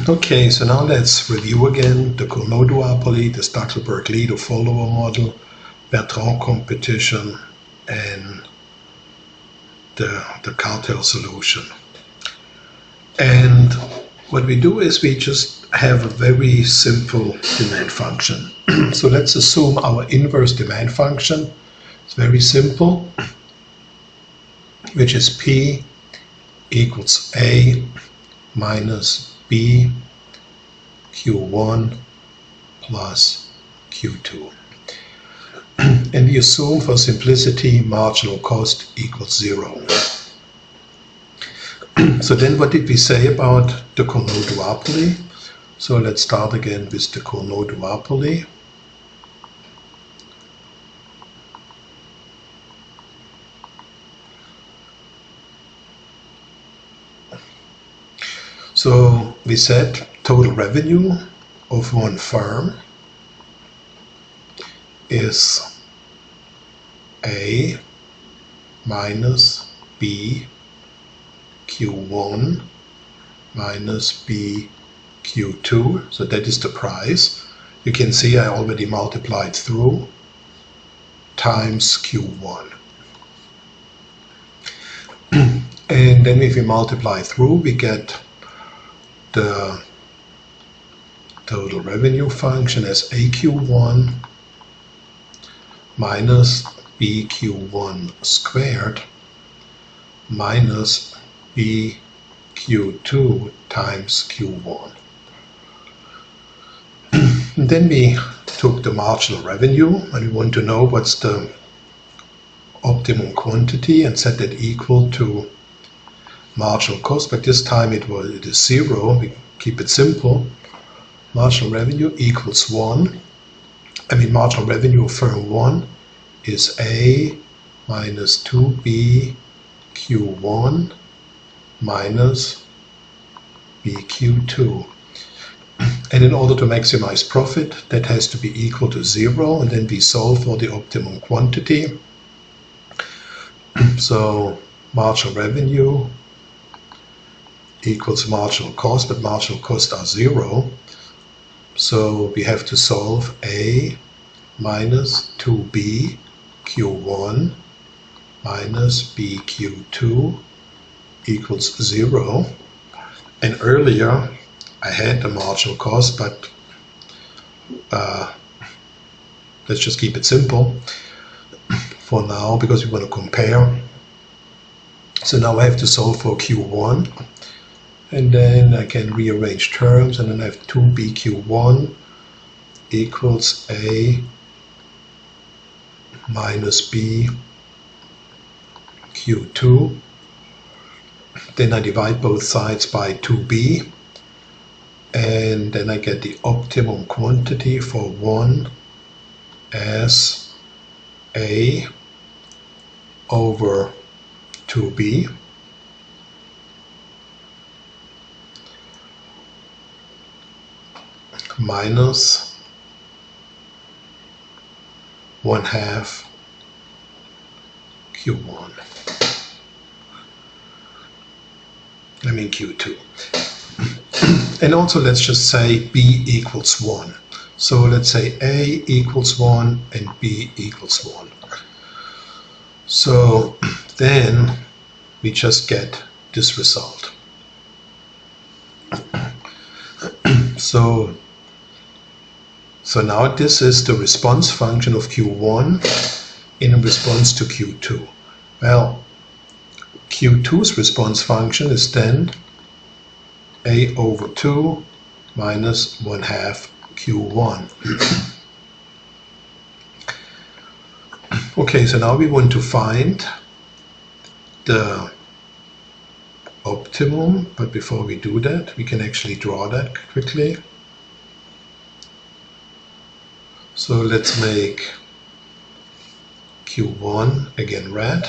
Okay, so now let's review again the Cournot duopoly, the Stackelberg-Lido follower model, Bertrand competition, and the cartel solution. And what we do is we just have a very simple demand function. So let's assume our inverse demand function. It's very simple, which is P equals A minus B Q1 plus Q2. And we assume for simplicity marginal cost equals 0. So then what did we say about the Cournot duopoly? So let's start again with the Cournot duopoly. So we said total revenue of one firm is A minus B Q1 minus B Q2. So that is the price. You can see I already multiplied through times Q1. And then if we multiply through, we get the total revenue function as AQ1 minus BQ1 squared minus BQ2 times Q1. And then we took the marginal revenue and we want to know what's the optimum quantity and set that equal to marginal cost, but this time it is 0. We keep it simple. Marginal revenue equals 1. Marginal revenue of firm 1 is A minus 2B Q1 minus BQ2. And in order to maximize profit, that has to be equal to 0, and then we solve for the optimum quantity. So marginal revenue equals marginal cost, but marginal costs are 0. So we have to solve A minus 2B Q1 minus BQ2 equals 0. And earlier I had the marginal cost, but let's just keep it simple for now because we want to compare. So now I have to solve for Q1. And then I can rearrange terms, and then I have 2BQ1 equals A minus BQ2. Then I divide both sides by 2B, and then I get the optimum quantity for 1 as A over 2B. Minus 1/2 Q1. Q2. And also let's just say B equals 1. So let's say A equals 1 and B equals 1. So then we just get this result. So now this is the response function of Q1 in response to Q2. Well, Q2's response function is then A over 2 minus 1/2 Q1. Okay, so now we want to find the optimum, but before we do that, we can actually draw that quickly. So let's make Q1 again red.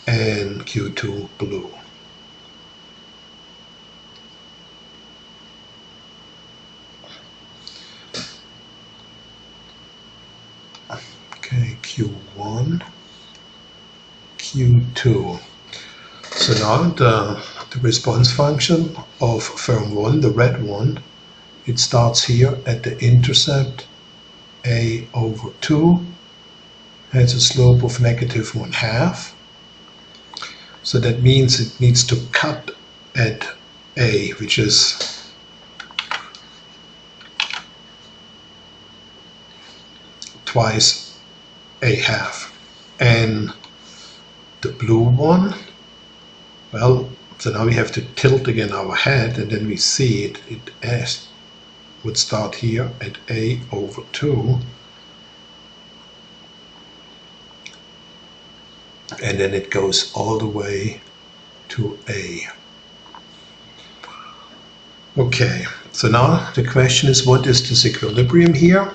And Q2 blue. Okay, Q1, Q2. So now the response function of firm 1, the red one, it starts here at the intercept a over 2, has a slope of negative 1/2. So that means it needs to cut at a, which is twice a/2. And the blue one, well, so now we have to tilt again our head, and then we see it as would start here at a over 2, and then it goes all the way to a. Okay, so now the question is, what is this equilibrium here?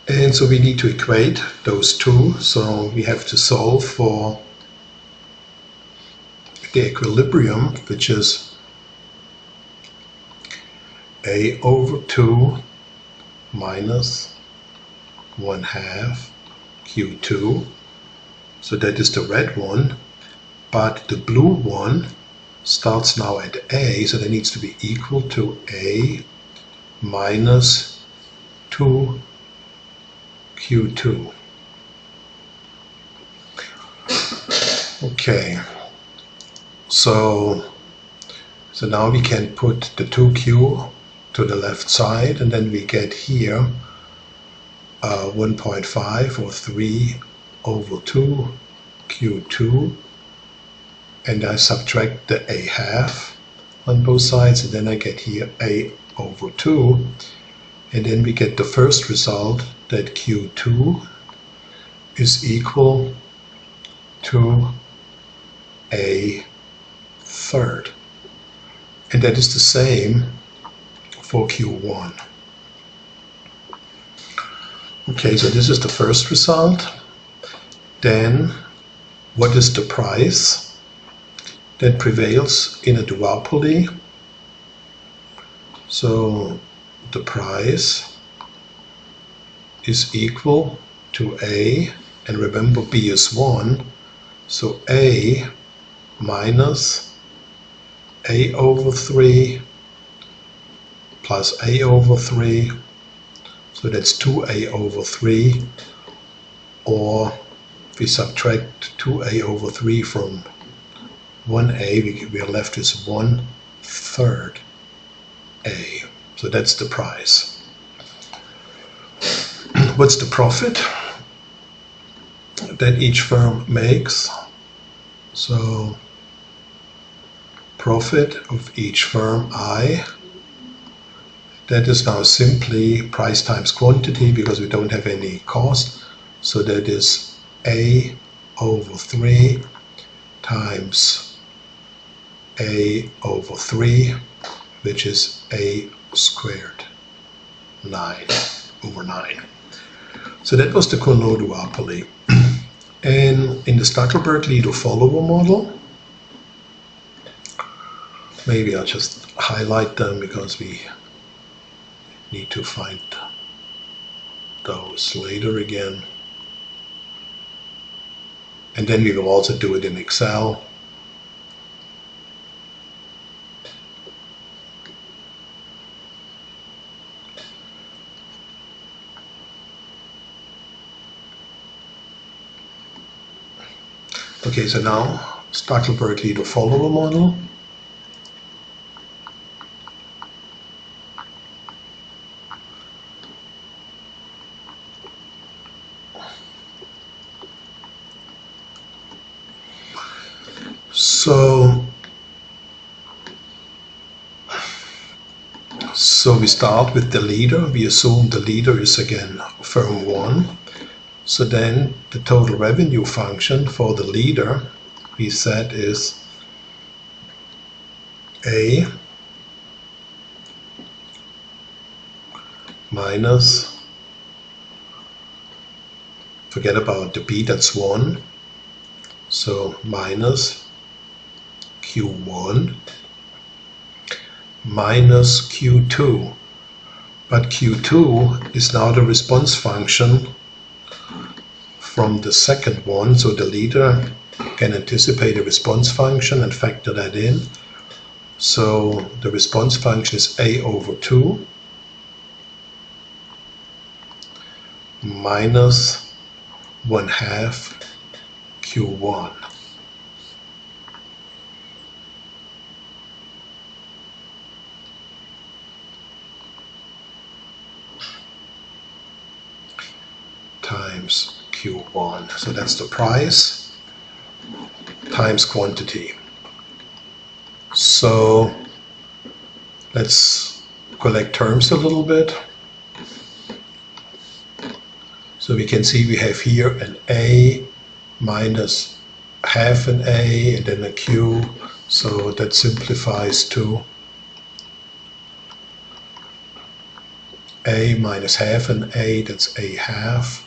And so we need to equate those two, so we have to solve for the equilibrium, which is a over 2 minus 1/2 Q2. So that is the red one, but the blue one starts now at a, so that needs to be equal to a minus 2 Q2. Okay, so now we can put the 2Q to the left side, and then we get here 1.5 or 3 over 2 Q2, and I subtract the a/2 on both sides, and then I get here a over 2, and then we get the first result that Q2 is equal to a third, and that is the same for Q1. Okay, so this is the first result. Then what is the price that prevails in a duopoly? So the price is equal to A, and remember B is 1, so A minus A over 3 plus A over 3, so that's 2A over 3, or if we subtract 2A over 3 from 1A, we are left with 1/3 A. So that's the price. What's the profit that each firm makes? So profit of each firm I, that is now simply price times quantity because we don't have any cost. So that is A over 3 times A over 3, which is A squared, 9 over 9. So that was the Cournot duopoly. And in the Stackelberg-Lido follower model, maybe I'll just highlight them because we need to find those later again. And then we will also do it in Excel. Okay, so now Stackelberg-Lido follower model. So we start with the leader. We assume the leader is again firm 1. So then the total revenue function for the leader we said is A minus, forget about the B, that's 1. So minus Q1 minus Q2. But Q2 is now the response function from the second one, so the leader can anticipate a response function and factor that in. So the response function is A over 2 minus 1/2 Q1. Times Q1. So that's the price times quantity. So let's collect terms a little bit. So we can see we have here an A minus half an A and then a Q. So that simplifies to A minus half an A, that's A half,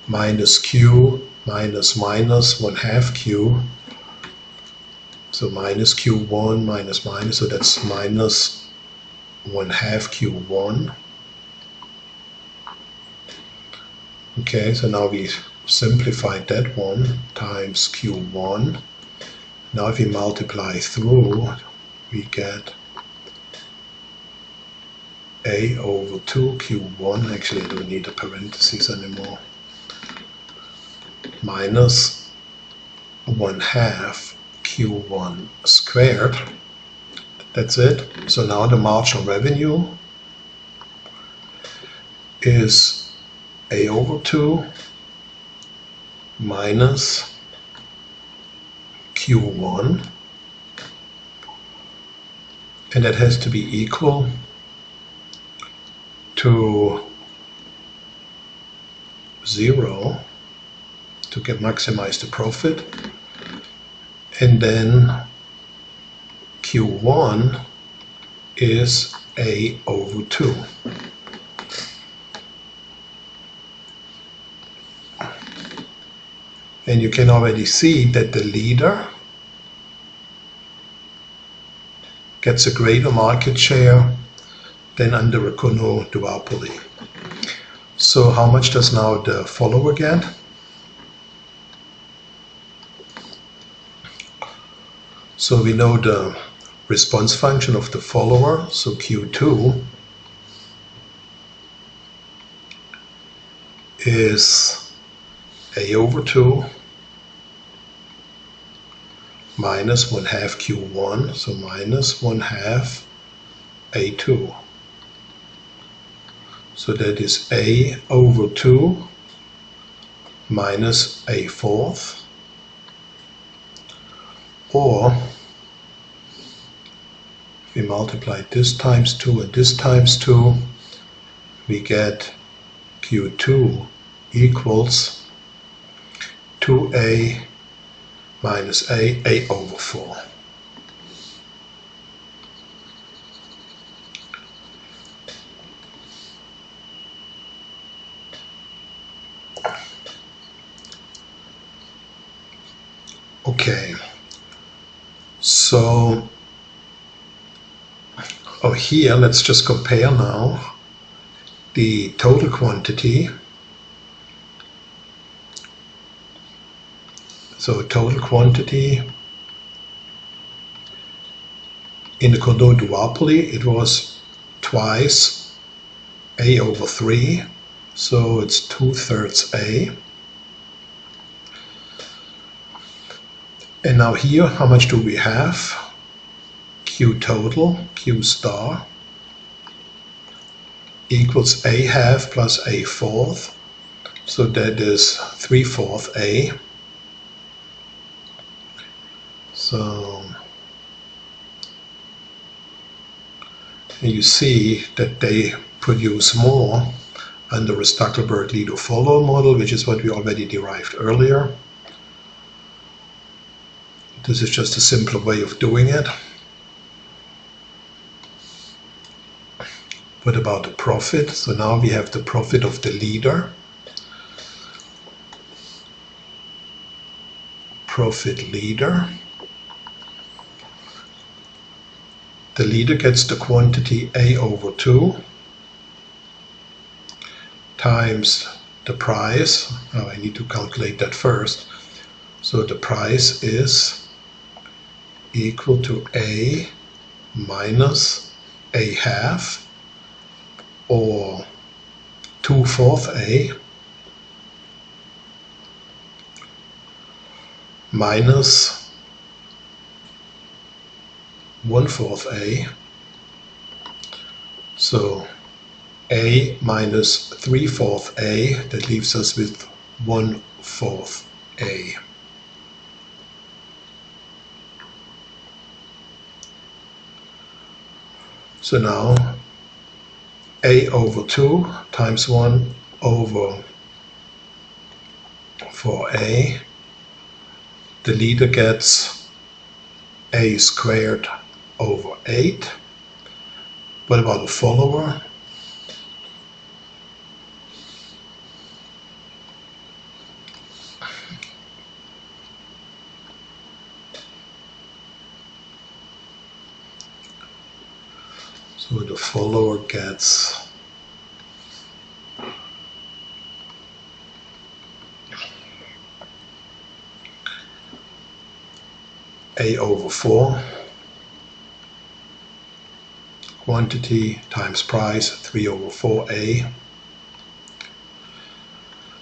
minus Q minus minus 1/2 Q. So minus Q1 minus minus, so that's minus 1/2 Q1. Okay, so now we simplified that one times Q1. Now if we multiply through, we get A over 2 Q1. Actually, I don't need the parentheses anymore. Minus 1/2 Q1 squared. That's it. So now the marginal revenue is A over 2 minus Q1, and that has to be equal to 0 to maximize the profit, and then Q1 is A over 2. And you can already see that the leader gets a greater market share than under a Cournot duopoly. So how much does now the follower get? So we know the response function of the follower, so Q2 is A over 2 minus 1/2 Q1, so minus 1/2 A2. So that is A over 2 minus A fourth, or if we multiply this times 2 and this times 2, we get Q2 equals 2A minus A over 4. Okay, so here let's just compare now the total quantity. So total quantity in the Cournot duopoly, it was twice A over 3, so it's 2/3 A. And now here, how much do we have? Q total, Q star, equals A half plus A fourth, so that is 3/4 A. So you see that they produce more under a Stackelberg-Lido follower model, which is what we already derived earlier. This is just a simpler way of doing it. What about the profit? So now we have the profit of the leader. Profit leader. the leader gets the quantity A over 2 times the price. Oh, I need to calculate that first. So the price is equal to A minus A half, or 2/4 A minus 1/4 A. So A minus 3/4 A, that leaves us with 1/4 A. So now A over 2 times 1 over 4A. The leader gets A squared over 8. What about the follower? So the follower gets A over 4, quantity times price, 3 over 4A.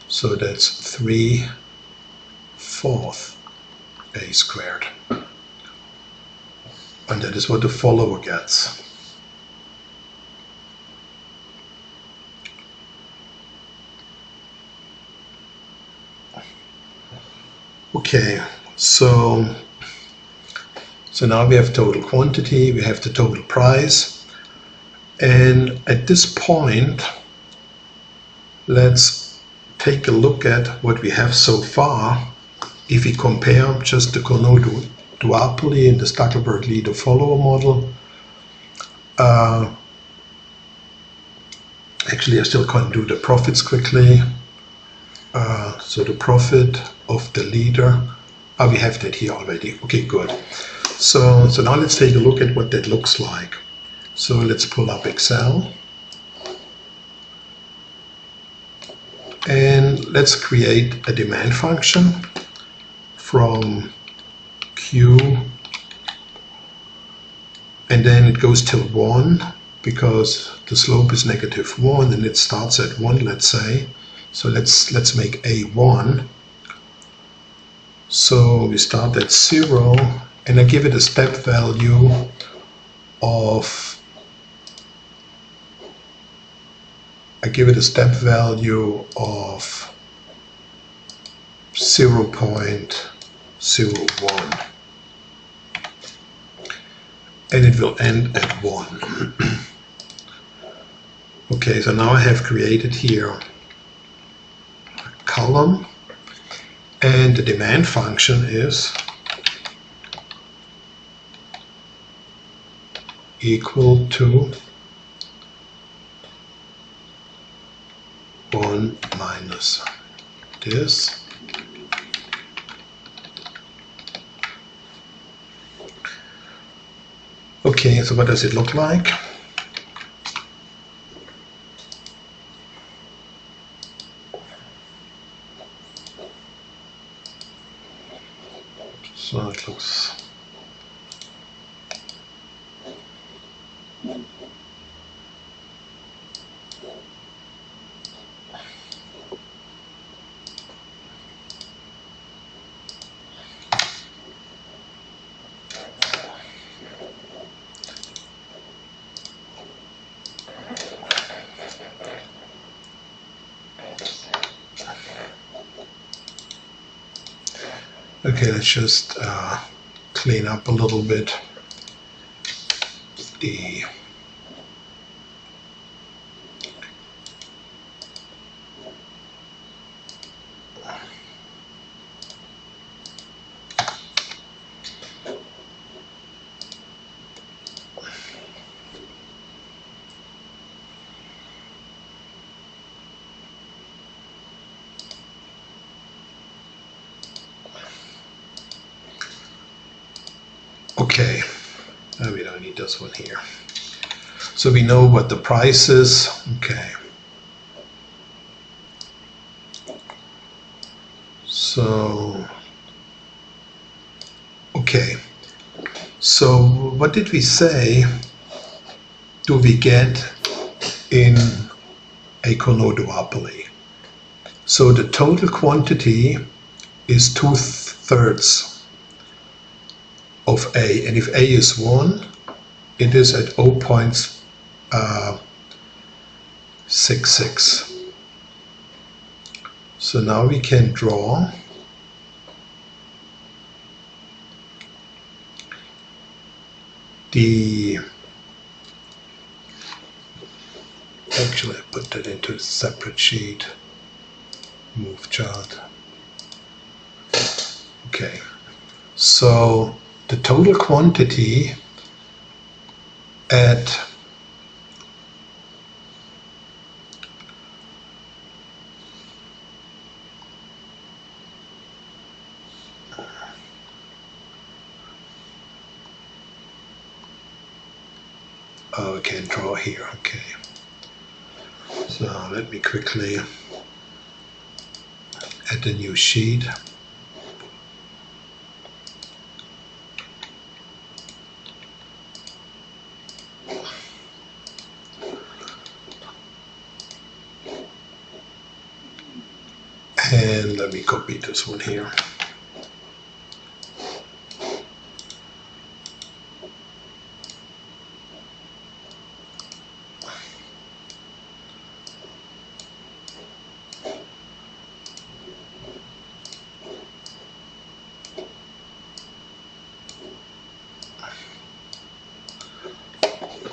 So that's 3/4 A squared. And that is what the follower gets. Okay, so now we have total quantity, we have the total price, and at this point let's take a look at what we have so far. If we compare just the Cournot duopoly and the Stackelberg leader follower model, actually I still can't do the profits quickly. So the profit of the leader, we have that here already. Okay, good. So now let's take a look at what that looks like. So let's pull up Excel. And let's create a demand function from Q, and then it goes till 1 because the slope is -1 and it starts at 1, let's say. So let's make A1. So we start at 0 and I give it a step value of 0.01, and it will end at 1. Okay, so now I have created here a column, and the demand function is equal to 1 minus this. Okay, so what does it look like? So it looks okay. Let's just clean up a little bit the okay, we don't need this one here. So we know what the price is. Okay. So, okay. So what did we say do we get in a conoduopoly? So the total quantity is 2/3 of A, and if A is 1, it is at 0.66. So now we can draw actually I put that into a separate sheet, move chart. Okay, so the total quantity at I can't draw here. Okay, so let me quickly add a new sheet. And let me copy this one here.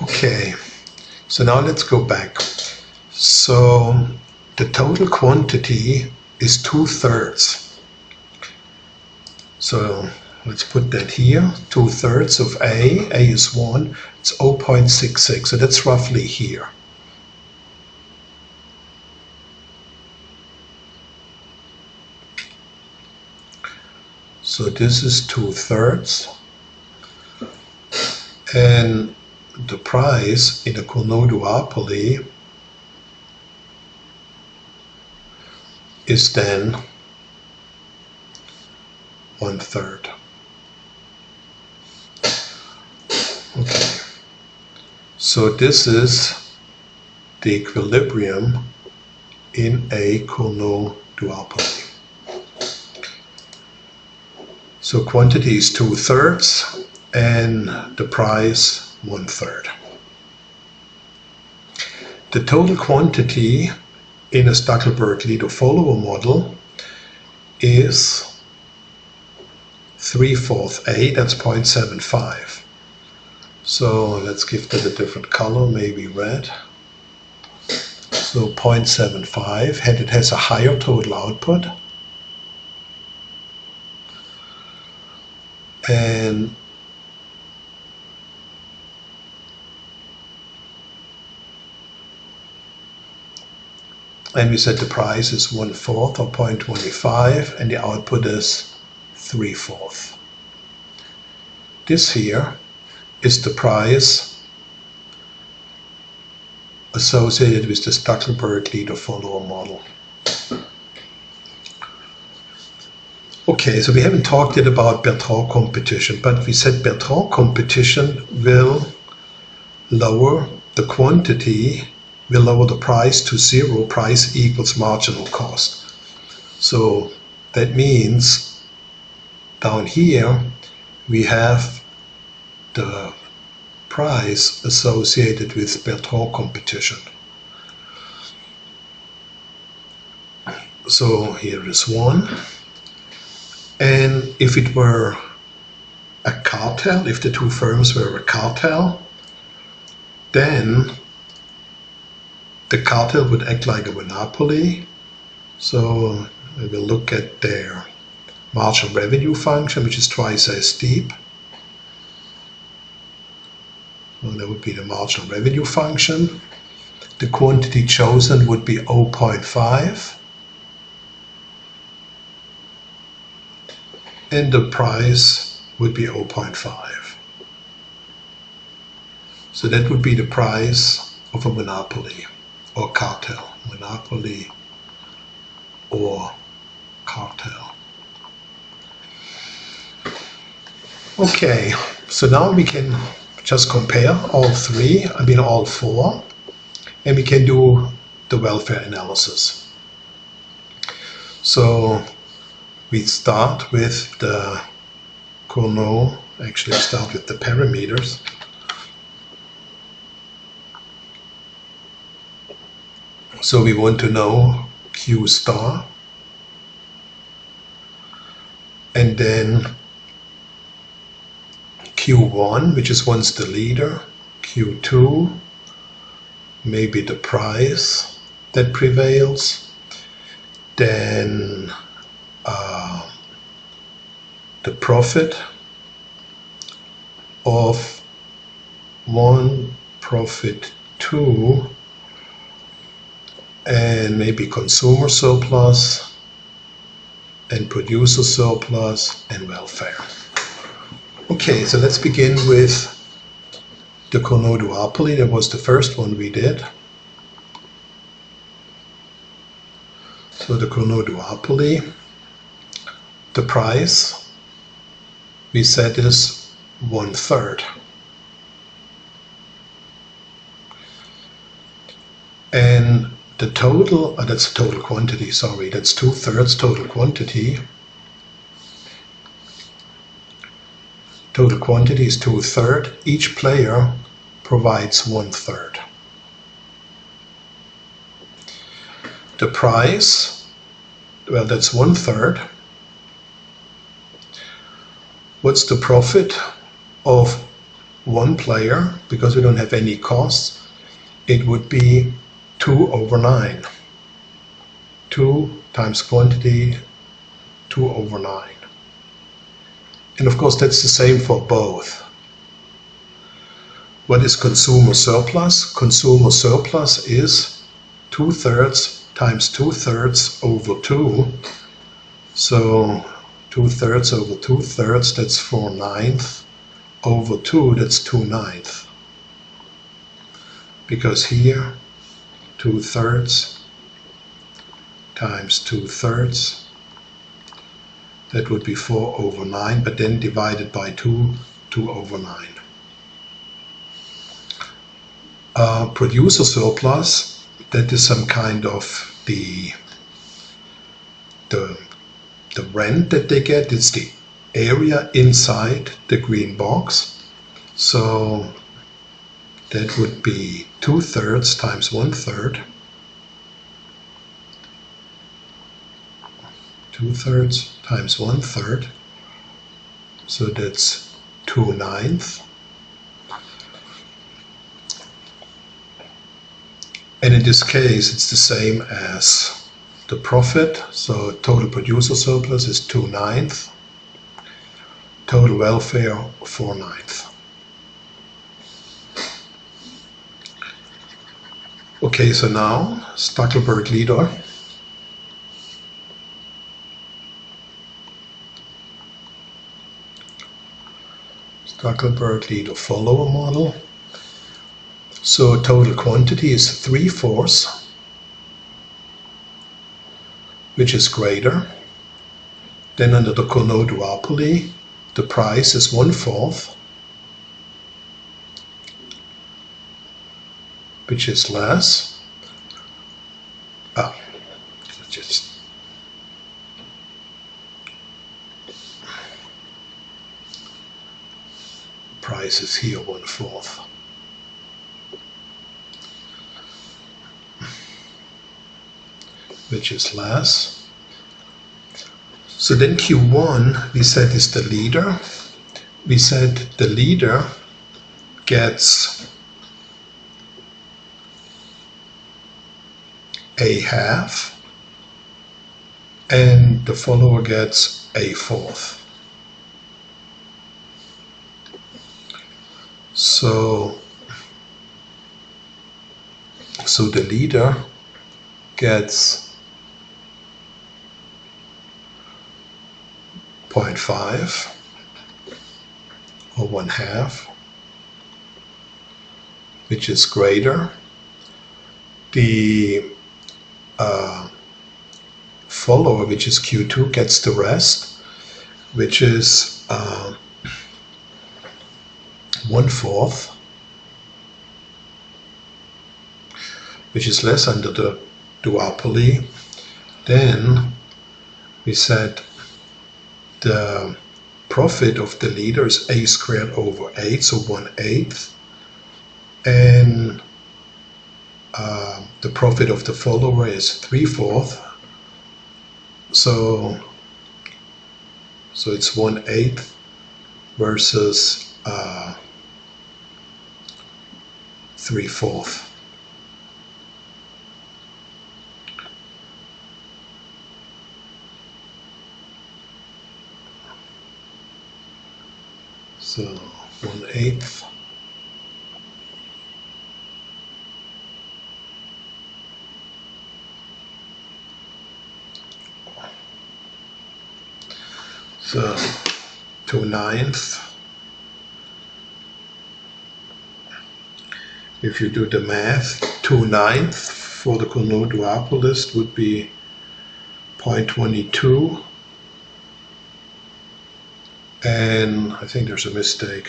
Okay, so now let's go back. So the total quantity is 2/3. So let's put that here, 2/3 of A is 1, it's 0.66, so that's roughly here. So this is 2/3, and the price in a conoduopoly is then 1/3. Okay, so this is the equilibrium in a conoduopoly. So quantity is 2/3 and the price 1/3. The total quantity in a Stackelberg-Lido follower model is 3/4 A, that's 0.75. So let's give that a different color, maybe red. So 0.75, and it has a higher total output. And we said the price is 1/4 or 0.25, and the output is 3/4. This here is the price associated with the Stackelberg-Lido follower model. Okay, so we haven't talked yet about Bertrand competition, but we said Bertrand competition will lower the quantity, will lower the price to 0, price equals marginal cost. So that means down here we have the price associated with Bertrand competition. So here is 1. And if it were a cartel, if the two firms were a cartel, then the cartel would act like a monopoly. So we will look at their marginal revenue function, which is twice as steep. Well, that would be the marginal revenue function. The quantity chosen would be 0.5. And the price would be 0.5. So that would be the price of a monopoly or cartel. Monopoly or cartel. Okay, so now we can just compare all three, all four, and we can do the welfare analysis. So we start with the Cournot, actually start with the parameters. So we want to know Q star, and then Q1, which is once the leader, Q2, maybe the price that prevails, then the profit of 1, profit 2, and maybe consumer surplus and producer surplus and welfare. Okay, so let's begin with the Cournot duopoly. That was the first one we did. So the Cournot duopoly, the price we said is 1/3. And the total, that's total quantity, sorry, that's 2/3 total quantity. Total quantity is 2/3. Each player provides 1/3. The price, well, that's 1/3. What's the profit of one player? Because we don't have any costs, it would be 2/9. 2 times quantity, 2/9. And of course that's the same for both. What is consumer surplus? Consumer surplus is 2/3 times 2/3 over 2. So 2/3 over 2/3, that's 4/9. Over 2, that's 2/9. Because here 2/3 times 2/3, that would be 4/9, but then divided by 2, 2/9. Producer surplus, that is some kind of the rent that they get. It's the area inside the green box. So that would be 2/3 times 1/3. 2/3 times 1/3. So that's 2/9. And in this case, it's the same as the profit. So total producer surplus is 2/9. Total welfare 4/9. Okay, so now Stackelberg leader. Stackelberg leader follower model. So total quantity is 3/4, which is greater. Then under the Cournot duopoly, the price is 1/4, which is less. Price is here 1/4. Which is less. So then Q1 we said is the leader. We said the leader gets a half and the follower gets a fourth. So the leader gets 0.5 or 1/2, which is greater. The follower, which is Q2, gets the rest, which is 1/4, which is less under the duopoly. Then we said the profit of the leader is a squared over 8, so 1/8, and the profit of the follower is 3/4, so it's 1/8 versus 3/4. So 1/8. So 2/9. If you do the math, 2/9 for the Cournot duopolist would be 0.22. And I think there's a mistake,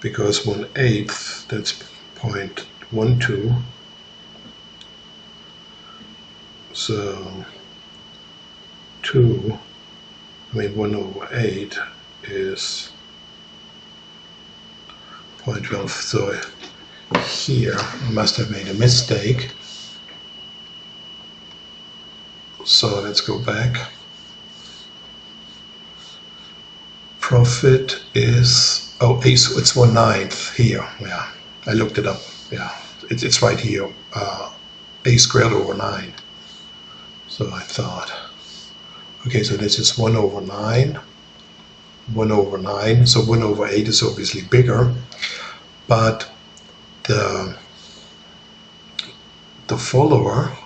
because 1/8, that's 0.12. So 1/8 is 0.12. So here I must have made a mistake. So let's go back. Profit is, it's 1/9 here. Yeah, I looked it up. Yeah, it's right here. A squared over 9. So I thought, okay, so this is 1/9. 1/9. So 1/8 is obviously bigger, but the follower,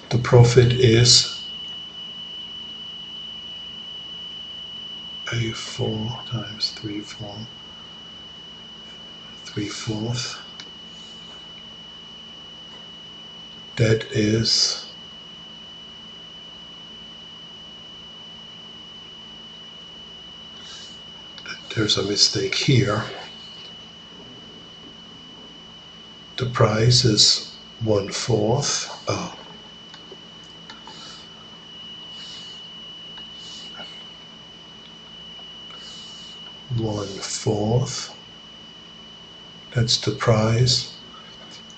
the profit is A4 times 3/4. That is there's a mistake here. The price is 1/4. Oh. One-fourth, that's the price,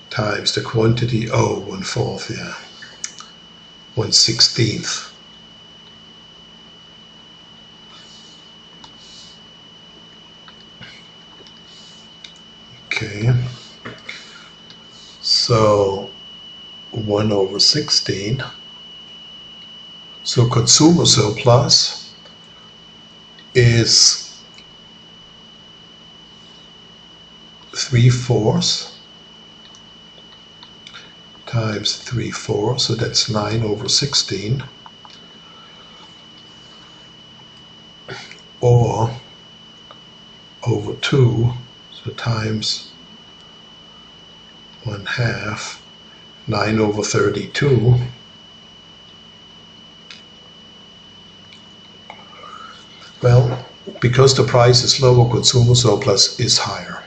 times the quantity, 1/4, yeah, 1/16. Okay, so 1/16. So consumer surplus is 3/4 times 3/4, so that's 9/16, or over 2, so times 1/2, 9/32. Well, because the price is lower, consumer surplus is higher.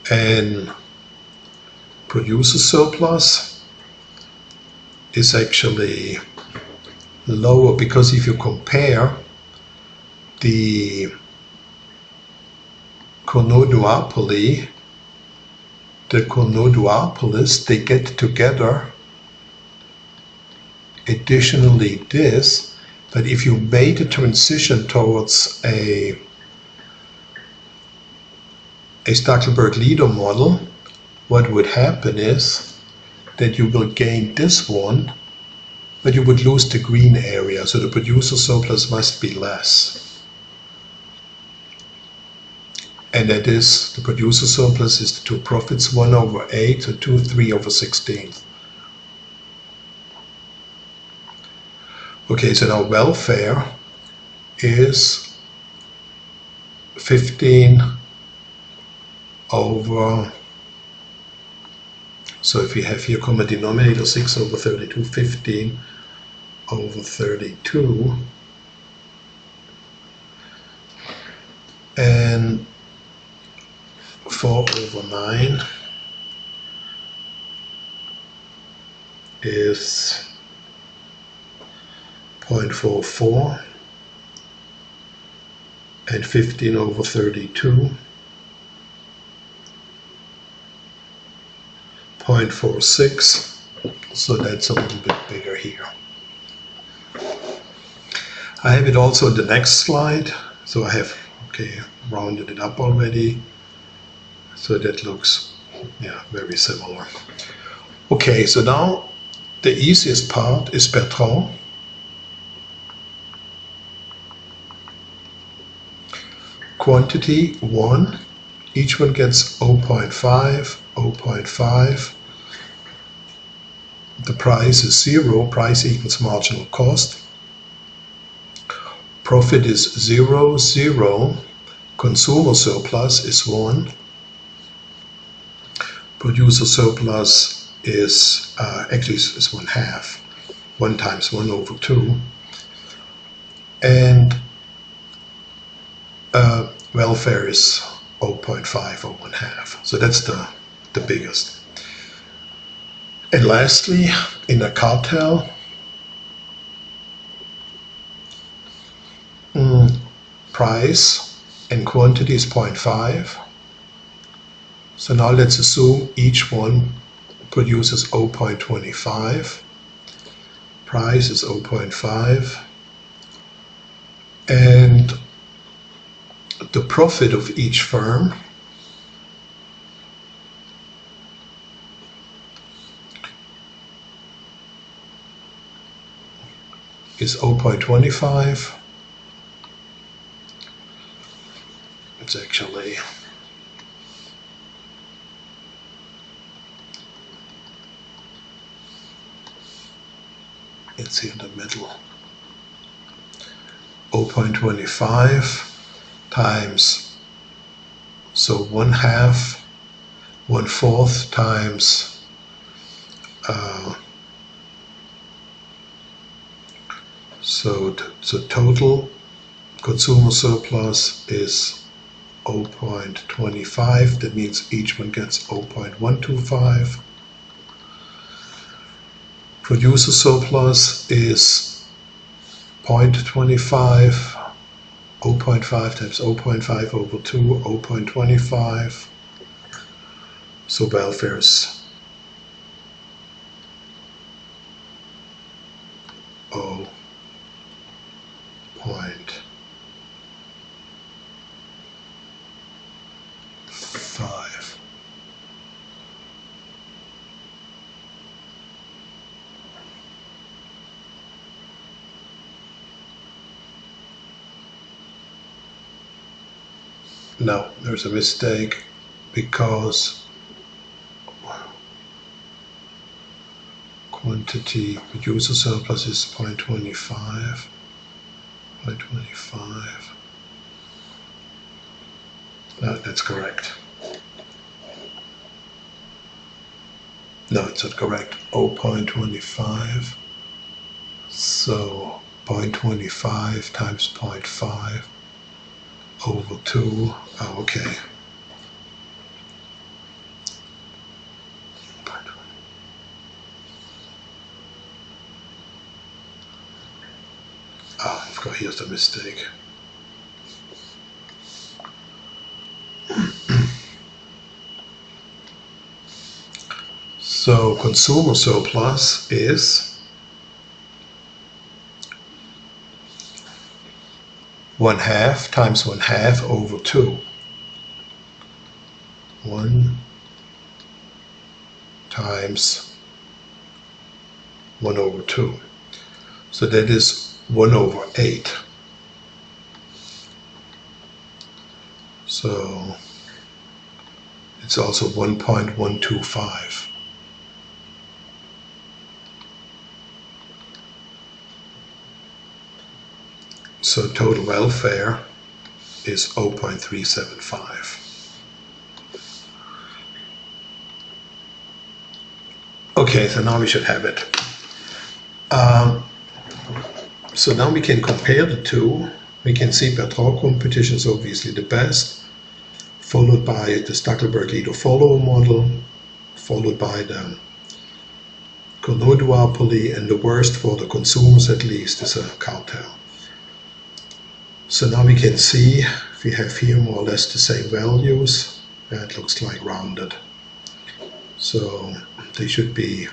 And producer surplus is actually lower, because if you compare the Cournot duopoly, the Cournot duopolists, they get together additionally this, that if you made a transition towards a Stackelberg leader model, what would happen is that you will gain this one, but you would lose the green area, so the producer surplus must be less. And that is, the producer surplus is the two profits, 1/8, so 3/16. Okay, so now welfare is 15 over, so if we have here common denominator 6 over 32, 15 over 32, and 4 over 9 is 0.44, and 15 over 32, 0.46, so that's a little bit bigger here. I have it also in the next slide, so I have, okay, rounded it up already, so that looks, yeah, very similar. Okay, so now the easiest part is Bertrand. Quantity 1, each one gets 0.5, 0.5. The price is 0, price equals marginal cost. Profit is 0, 0. Consumer surplus is 1. Producer surplus is actually is 1/2. 1 times 1 over 2. And welfare is 0.5 or 1/2. So that's the biggest. And lastly, in a cartel, price and quantity is 0.5. So now let's assume each one produces 0.25. Price is 0.5. And the profit of each firm is 0.25. It's actually it's here in the middle. 0.25 times, so 1/2, 1/4 times so total consumer surplus is 0.25. That means each one gets 0.125. Producer surplus is 0.25. 0.5 times 0.5 over 2, 0.25. So welfare is 0.5. Now there's a mistake because quantity producer surplus is 0.25. 0.25. That's correct. No, it's not correct. 0.25. So 0.25 times 0.5 over 2. Oh, okay. Ah, of course, here's the mistake. So consumer surplus is 1/2 times 1/2 over 2. 1 times 1 over 2. So that is 1 over 8. So it's also 1.125. So total welfare is 0.375. Okay, so now we should have it. So now we can compare the two. We can see Bertrand competition is obviously the best, followed by the Stackelberg-Lido-Follow model, followed by the Cournot duopoly, and the worst for the consumers at least is a cartel. So now we can see we have here more or less the same values. It looks like rounded. So they should be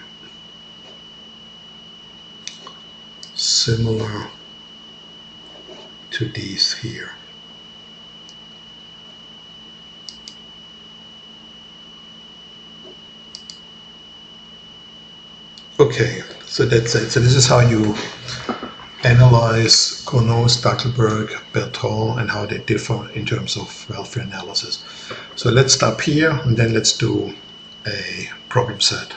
similar to these here. Okay, so that's it. So this is how you analyze Cournot, Stackelberg, Bertrand, and how they differ in terms of welfare analysis. So let's stop here and then let's do a problem set.